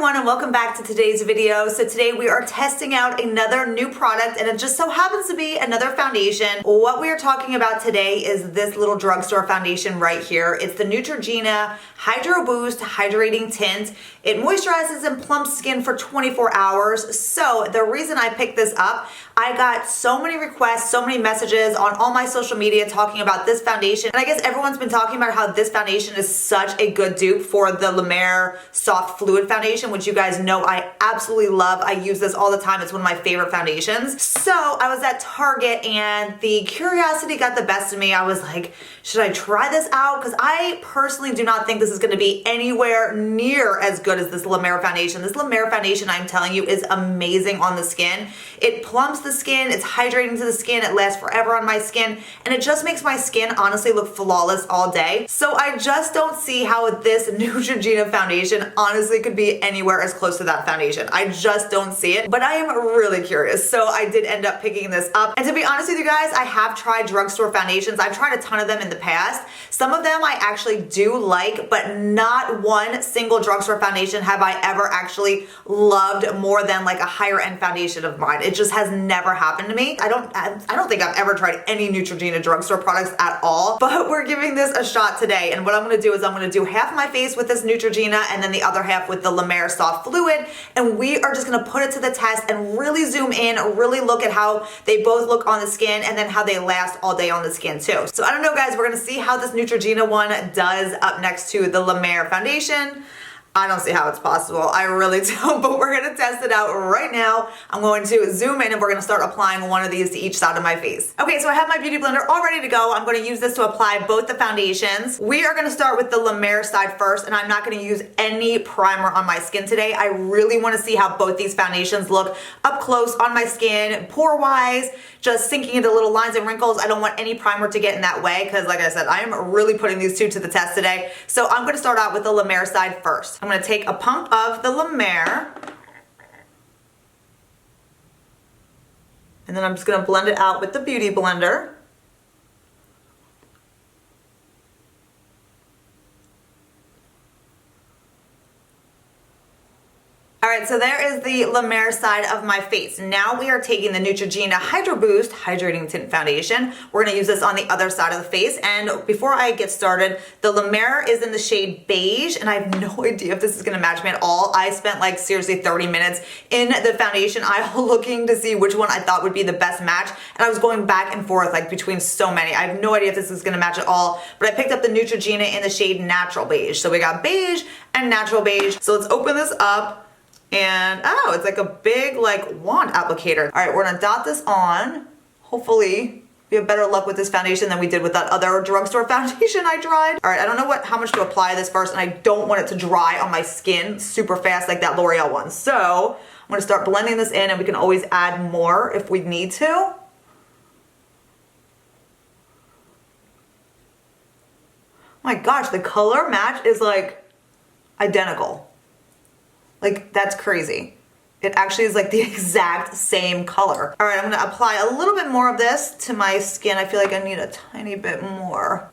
everyone and welcome back to today's video. So today we are testing out another new product and it just so happens to be another foundation. What we are talking about today is this little drugstore foundation right here. It's the Neutrogena Hydra Boost Hydrating Tint. It moisturizes and plumps skin for 24 hours. So the reason I picked this up, I got so many requests, so many messages on all my social media talking about this foundation. And I guess everyone's been talking about how this foundation is such a good dupe for the La Mer Soft Fluid Foundation, which you guys know I absolutely love. I use this all the time. It's one of my favorite foundations. So I was at Target and the curiosity got the best of me. I was like, should I try this out? Because I personally do not think this is going to be anywhere near as good as this La Mer foundation. This La Mer foundation, I'm telling you, is amazing on the skin. It plumps the skin, it's hydrating to the skin, it lasts forever on my skin, and it just makes my skin honestly look flawless all day. So I just don't see how this Neutrogena foundation honestly could be anywhere as close to that foundation. I just don't see it, but I am really curious. So I did end up picking this up. And to be honest with you guys, I have tried drugstore foundations. I've tried a ton of them in the past. Some of them I actually do like, but not one single drugstore foundation have I ever actually loved more than like a higher end foundation of mine. It just has never happened to me. I don't think I've ever tried any Neutrogena drugstore products at all, but we're giving this a shot today. And what I'm gonna do is I'm gonna do half my face with this Neutrogena and then the other half with the La Mer Soft Fluid. And we are just gonna put it to the test and really zoom in, really look at how they both look on the skin and then how they last all day on the skin too. So I don't know guys, we're gonna see how this Neutrogena one does up next to the La Mer foundation. I don't see how it's possible. I really don't, but we're gonna test it out right now. I'm going to zoom in and we're gonna start applying one of these to each side of my face. Okay, so I have my beauty blender all ready to go. I'm gonna use this to apply both the foundations. We are gonna start with the La Mer side first, and I'm not gonna use any primer on my skin today. I really wanna see how both these foundations look up close on my skin, pore-wise, just sinking into little lines and wrinkles. I don't want any primer to get in that way because like I said, I am really putting these two to the test today. So I'm gonna start out with the La Mer side first. I'm gonna take a pump of the La Mer and then I'm just gonna blend it out with the Beauty Blender. Alright, so there is the La Mer side of my face. Now we are taking the Neutrogena Hydra Boost Hydrating Tint Foundation. We're going to use this on the other side of the face. And before I get started, the La Mer is in the shade Beige, and I have no idea if this is going to match me at all. I spent like seriously 30 minutes in the foundation aisle looking to see which one I thought would be the best match. And I was going back and forth like between so many. I have no idea if this is going to match at all. But I picked up the Neutrogena in the shade Natural Beige. So we got Beige and Natural Beige. So let's open this up. And oh, it's like a big like wand applicator. All right, we're gonna dot this on. Hopefully we have better luck with this foundation than we did with that other drugstore foundation I tried. All right, I don't know how much to apply this first, and I don't want it to dry on my skin super fast like that L'Oreal one. So I'm gonna start blending this in, and we can always add more if we need to. My gosh, the color match is like identical. Like, that's crazy. It actually is like the exact same color. All right, I'm gonna apply a little bit more of this to my skin. I feel like I need a tiny bit more.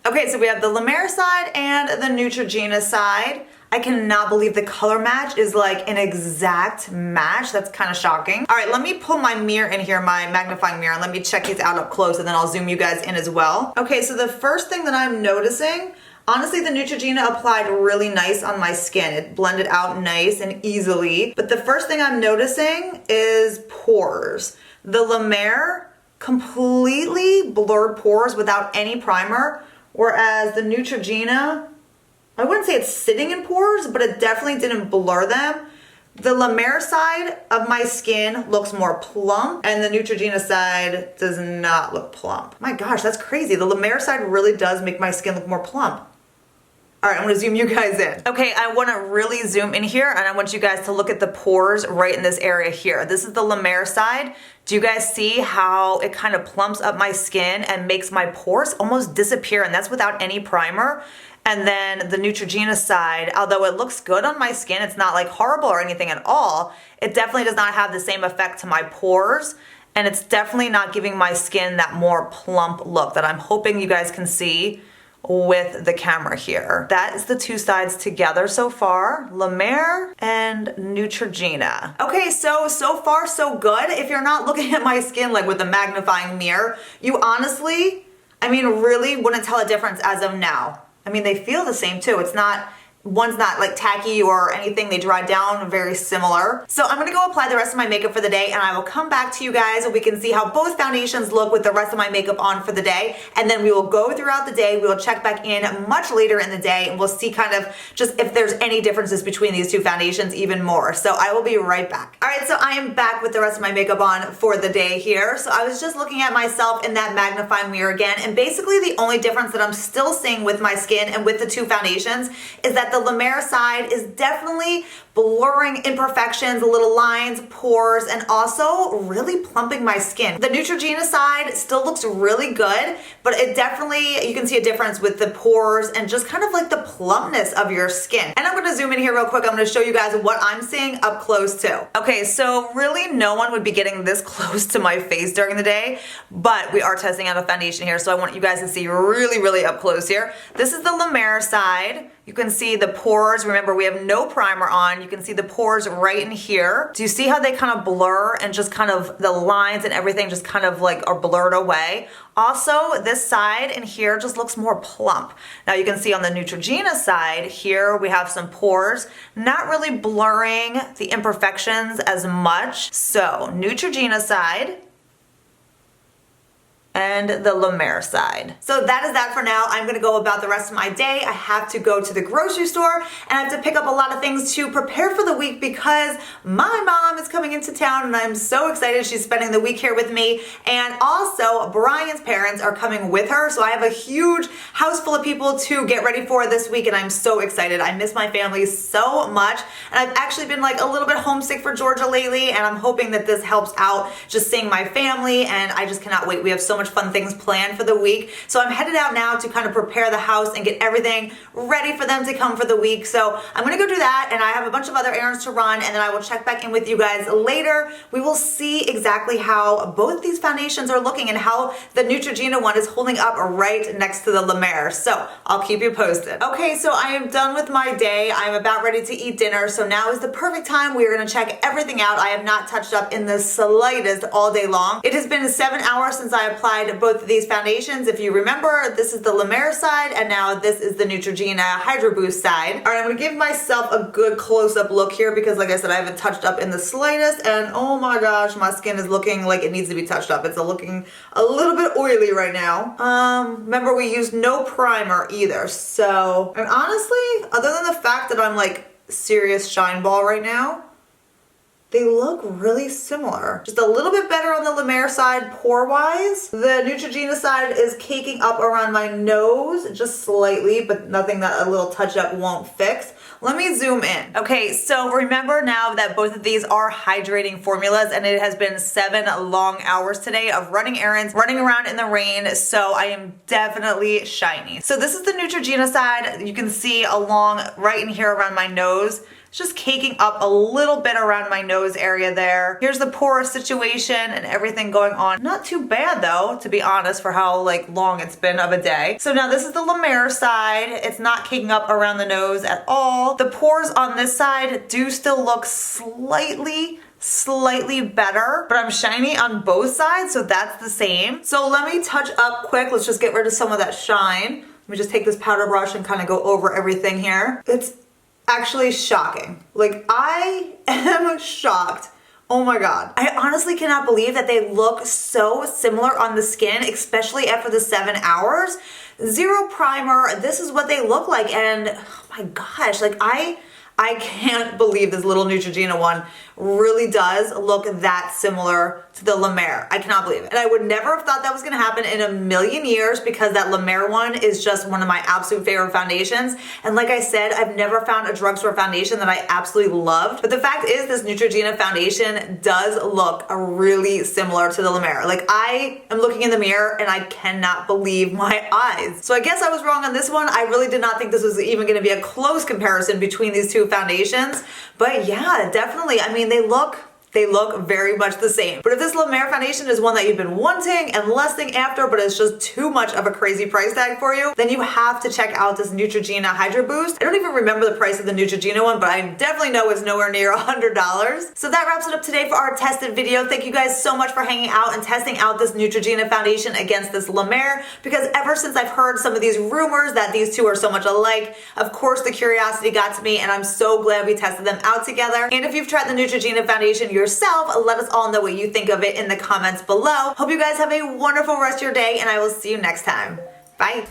Okay, so we have the La Mer side and the Neutrogena side. I cannot believe the color match is like an exact match. That's kind of shocking. All right, let me pull my mirror in here, my magnifying mirror, and let me check these out up close, and then I'll zoom you guys in as well. Okay, so the first thing that I'm noticing, honestly, the Neutrogena applied really nice on my skin. It blended out nice and easily. But the first thing I'm noticing is pores. The La Mer completely blurred pores without any primer, whereas the Neutrogena, I wouldn't say it's sitting in pores, but it definitely didn't blur them. The La Mer side of my skin looks more plump, and the Neutrogena side does not look plump. My gosh, that's crazy. The La Mer side really does make my skin look more plump. All right, I'm gonna zoom you guys in. Okay, I wanna really zoom in here, and I want you guys to look at the pores right in this area here. This is the La Mer side. Do you guys see how it kind of plumps up my skin and makes my pores almost disappear, and that's without any primer? And then the Neutrogena side, although it looks good on my skin, it's not like horrible or anything at all, it definitely does not have the same effect to my pores, and it's definitely not giving my skin that more plump look that I'm hoping you guys can see with the camera here. That is the two sides together so far, La Mer and Neutrogena. Okay, so far so good. If you're not looking at my skin like with a magnifying mirror, you honestly, I mean, really wouldn't tell a difference as of now. I mean, they feel the same too. It's not, one's not like tacky or anything. They dry down very similar. So I'm gonna go apply the rest of my makeup for the day and I will come back to you guys and we can see how both foundations look with the rest of my makeup on for the day. And then we will go throughout the day. We will check back in much later in the day and we'll see kind of just if there's any differences between these two foundations even more. So I will be right back. All right, so I am back with the rest of my makeup on for the day here. So I was just looking at myself in that magnifying mirror again. And basically the only difference that I'm still seeing with my skin and with the two foundations is that the La Mer side is definitely blurring imperfections, little lines, pores, and also really plumping my skin. The Neutrogena side still looks really good, but it definitely, you can see a difference with the pores and just kind of like the plumpness of your skin. And I'm gonna zoom in here real quick. I'm gonna show you guys what I'm seeing up close too. Okay, so really no one would be getting this close to my face during the day, but we are testing out a foundation here, so I want you guys to see really, really up close here. This is the La Mer side. You can see the pores. Remember, we have no primer on. You can see the pores right in here. Do you see how they kind of blur and just kind of the lines and everything just kind of like are blurred away? Also, this side in here just looks more plump. Now you can see on the Neutrogena side here, we have some pores, not really blurring the imperfections as much. So Neutrogena side, and the La Mer side. So that is that for now. I'm gonna go about the rest of my day. I have to go to the grocery store and I have to pick up a lot of things to prepare for the week because my mom is coming into town and I'm so excited. She's spending the week here with me. And also Brian's parents are coming with her. So I have a huge house full of people to get ready for this week and I'm so excited. I miss my family so much. And I've actually been like a little bit homesick for Georgia lately and I'm hoping that this helps out just seeing my family and I just cannot wait. We have so much fun things planned for the week. So I'm headed out now to kind of prepare the house and get everything ready for them to come for the week. So I'm gonna go do that and I have a bunch of other errands to run and then I will check back in with you guys later. We will see exactly how both these foundations are looking and how the Neutrogena one is holding up right next to the La Mer. So I'll keep you posted. Okay, so I am done with my day. I'm about ready to eat dinner. So now is the perfect time. We are gonna check everything out. I have not touched up in the slightest all day long. It has been 7 hours since I applied both of these foundations. If you remember, this is the La Mer side and now this is the Neutrogena Hydra Boost side. All right, I'm gonna give myself a good close-up look here because like I said, I haven't touched up in the slightest and oh my gosh, my skin is looking like it needs to be touched up. It's looking a little bit oily right now. Remember we used no primer either. So, and honestly, other than the fact that I'm like serious shine ball right now, they look really similar. Just a little bit better on the La Mer side pore-wise. The Neutrogena side is caking up around my nose just slightly, but nothing that a little touch-up won't fix. Let me zoom in. Okay, so remember now that both of these are hydrating formulas and it has been 7 long hours today of running errands, running around in the rain, so I am definitely shiny. So this is the Neutrogena side. You can see along right in here around my nose. Just caking up a little bit around my nose area there. Here's the pore situation and everything going on. Not too bad though, to be honest, for how like long it's been of a day. So now this is the La Mer side. It's not caking up around the nose at all. The pores on this side do still look slightly better, but I'm shiny on both sides, so that's the same. So let me touch up quick. Let's just get rid of some of that shine. Let me just take this powder brush and kind of go over everything here. It's actually shocking. Like, I am shocked. Oh my God. I honestly cannot believe that they look so similar on the skin, especially after the 7 hours. Zero primer. This is what they look like. And oh my gosh, like I can't believe this little Neutrogena one really does look that similar to the La Mer. I cannot believe it. And I would never have thought that was gonna happen in a million years because that La Mer one is just one of my absolute favorite foundations. And like I said, I've never found a drugstore foundation that I absolutely loved. But the fact is this Neutrogena foundation does look really similar to the La Mer. Like I am looking in the mirror and I cannot believe my eyes. So I guess I was wrong on this one. I really did not think this was even gonna be a close comparison between these two foundations. But yeah, definitely. I mean, they look they look very much the same. But if this La Mer foundation is one that you've been wanting and lusting after, but it's just too much of a crazy price tag for you, then you have to check out this Neutrogena Hydra Boost. I don't even remember the price of the Neutrogena one, but I definitely know it's nowhere near $100. So that wraps it up today for our tested video. Thank you guys so much for hanging out and testing out this Neutrogena foundation against this La Mer, because ever since I've heard some of these rumors that these two are so much alike, of course the curiosity got to me, and I'm so glad we tested them out together. And if you've tried the Neutrogena foundation yourself, let us all know what you think of it in the comments below. Hope you guys have a wonderful rest of your day, and I will see you next time. Bye.